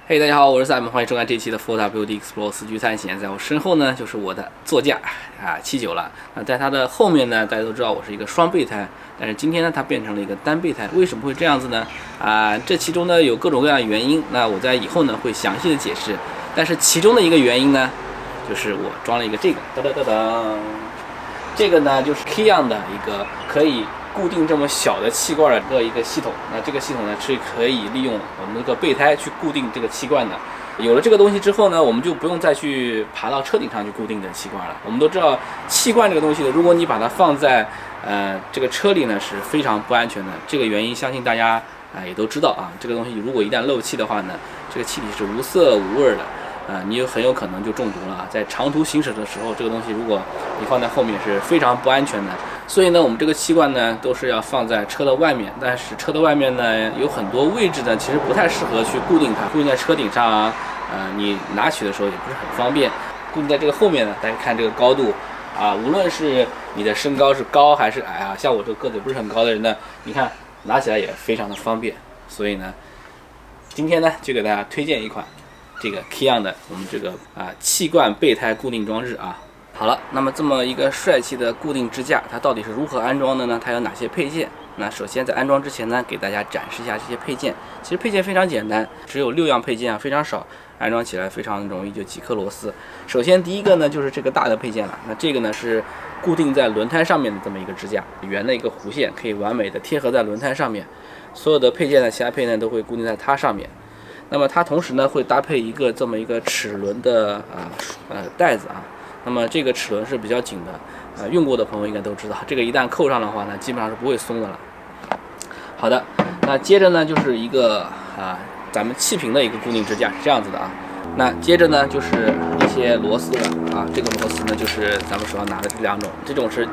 嘿，大家好，我是Simon，欢迎收看这期的 4WD Explore 四驱探险。在我身后呢，就是我的座驾79了。在它的后面呢，大家都知道我是一个双备胎，但是今天呢，它变成了一个单备胎。为什么会这样子呢？这其中呢有各种各样的原因。那我在以后呢会详细的解释。但是其中的一个原因呢，就是我装了一个这个，这个呢就是 Kion 的一个可以固定这么小的气罐的一个系统。那这个系统呢是可以利用我们这个备胎去固定这个气罐的。有了这个东西之后呢，我们就不用再去爬到车顶上去固定的气罐了。我们都知道气罐这个东西呢，如果你把它放在这个车里呢是非常不安全的。这个原因相信大家也都知道啊。这个东西如果一旦漏气的话呢，这个气体是无色无味的。你很有可能就中毒了。在长途行驶的时候，这个东西如果你放在后面是非常不安全的。所以呢，我们这个气罐呢都是要放在车的外面。但是车的外面呢有很多位置呢，其实不太适合去固定它，固定在车顶上啊，你拿取的时候也不是很方便。固定在这个后面呢，大家看这个高度啊，无论是你的身高是高还是矮啊，像我这个个子也不是很高的人呢，你看拿起来也非常的方便。所以呢，今天呢就给大家推荐一款这个 Kion 的我们这个气罐备胎固定装置啊。好了，那么这么一个帅气的固定支架，它到底是如何安装的呢？它有哪些配件？那首先在安装之前呢，给大家展示一下这些配件。其实配件非常简单，只有6样配件啊，非常少，安装起来非常容易，就几颗螺丝。首先第一个呢就是这个大的配件了。那这个呢是固定在轮胎上面的这么一个支架，圆的一个弧线，可以完美的贴合在轮胎上面。所有的配件呢，其他配件都会固定在它上面。那么它同时呢会搭配一个这么一个齿轮的带子啊。那么这个齿轮是比较紧的，用过的朋友应该都知道，这个一旦扣上的话呢，基本上是不会松的了。好的，那接着呢就是一个咱们气瓶的一个固定支架是这样子的啊。那接着呢就是一些螺丝了啊，这个螺丝呢就是咱们手上拿的这2种，这种是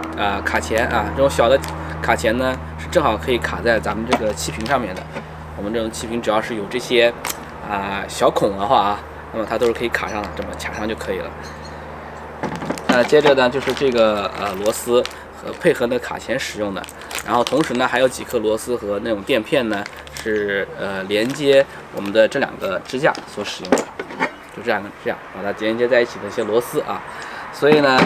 卡钳啊，这种小的卡钳呢是正好可以卡在咱们这个气瓶上面的。我们这种气瓶只要是有这些小孔的话啊，那么它都是可以卡上的，这么卡上就可以了。接着呢就是这个螺丝和配合的卡钳使用的，然后同时呢还有几颗螺丝和那种垫片呢是连接我们的这2个支架所使用的，就这样把它连接在一起的一些螺丝啊。所以呢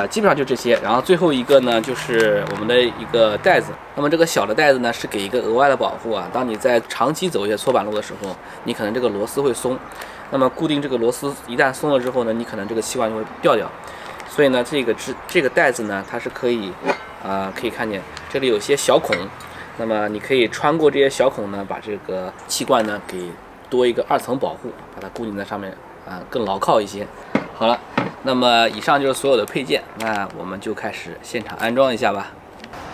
基本上就这些。然后最后一个呢就是我们的一个带子。那么这个小的带子呢是给一个额外的保护啊，当你在长期走一些搓板路的时候，你可能这个螺丝会松，那么固定这个螺丝一旦松了之后呢，你可能这个气罐就会掉掉。所以呢这个带子呢它是可以可以看见这里有些小孔，那么你可以穿过这些小孔呢，把这个气罐呢给多一个2层保护，把它固定在上面更牢靠一些。好了，那么以上就是所有的配件，那我们就开始现场安装一下吧。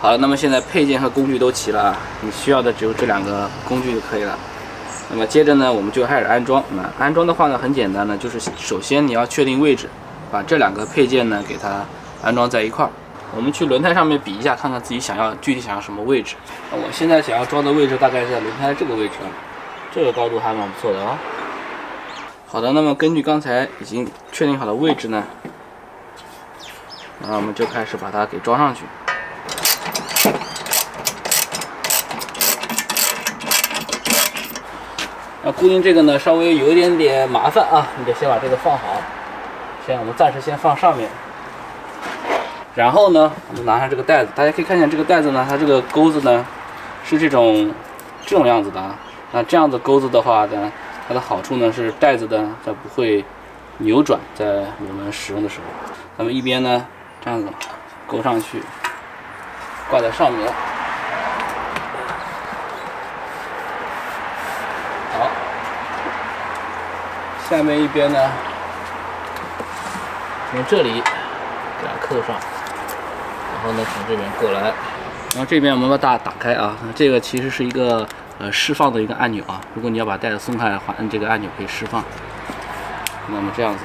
好了，那么现在配件和工具都齐了啊，你需要的只有这2个工具就可以了。那么接着呢我们就开始安装。那安装的话呢很简单呢，就是首先你要确定位置，把这2个配件呢给它安装在一块儿。我们去轮胎上面比一下，看看自己具体想要什么位置。我现在想要装的位置大概是在轮胎这个位置，这个高度还蛮不错的啊。好的，那么根据刚才已经确定好的位置呢，那我们就开始把它给装上去。那固定这个呢稍微有一点点麻烦啊，你得先把这个放好。我们暂时先放上面，然后呢我们拿上这个带子。大家可以看见这个带子呢，它这个钩子呢是这种样子的啊。那这样子钩子的话呢，它的好处呢是带子呢它不会扭转，在我们使用的时候。咱们一边呢这样子勾上去，挂在上面。好，下面一边呢从这里给它扣上，然后呢从这边过来，然后这边我们把它打开啊。这个其实是一个释放的一个按钮啊，如果你要把带子松开的话，按这个按钮可以释放。那么这样子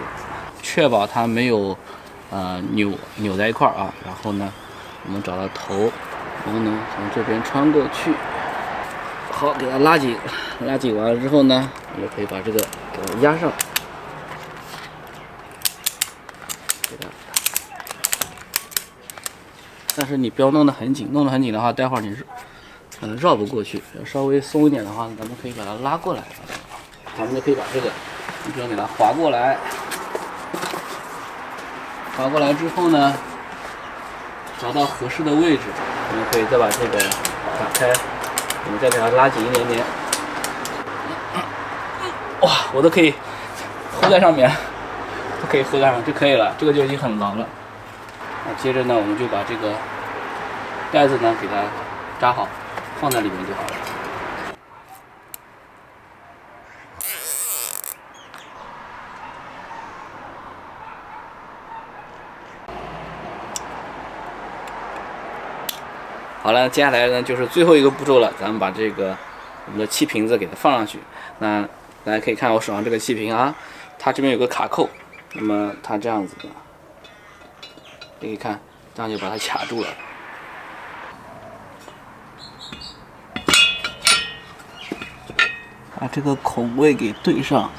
确保它没有扭在一块儿啊。然后呢我们找到头，然后呢从这边穿过去，好，给它拉紧完了之后呢，我们可以把这个给它压上。但是你不要弄得很紧，弄得很紧的话，待会儿你绕不过去。要稍微松一点的话，咱们可以把它拉过来。我们就可以把这个这样给它划过来。划过来之后呢，找到合适的位置，我们可以再把这个打开，我们再给它拉紧一点点。哇，我都可以hold在上面，都可以hold在上，就可以了，这个就已经很牢了。接着呢，我们就把这个盖子呢给它扎好，放在里面就好了。好了，接下来呢就是最后一个步骤了，咱们把这个我们的气瓶子给它放上去。那大家可以看我手上这个气瓶啊，它这边有个卡扣，那么它这样子的，可以看，这样就把它卡住了。把这个孔位给对上，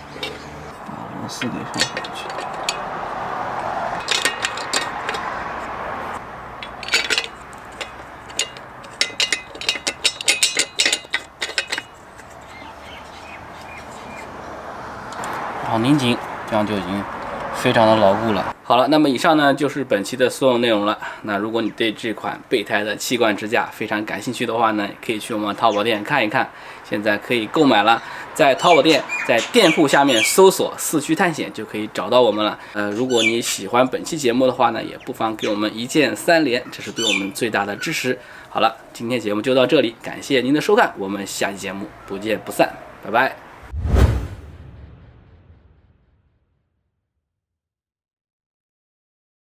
把螺丝给放上去。然后拧紧，这样就已经非常的牢固了。好了，那么以上呢就是本期的所有内容了。那如果你对这款备胎的气罐支架非常感兴趣的话呢，也可以去我们淘宝店看一看，现在可以购买了。在淘宝店，在店铺下面搜索四驱探险就可以找到我们了。如果你喜欢本期节目的话呢，也不妨给我们一键3连，这是对我们最大的支持。好了，今天节目就到这里，感谢您的收看，我们下期节目不见不散，拜拜。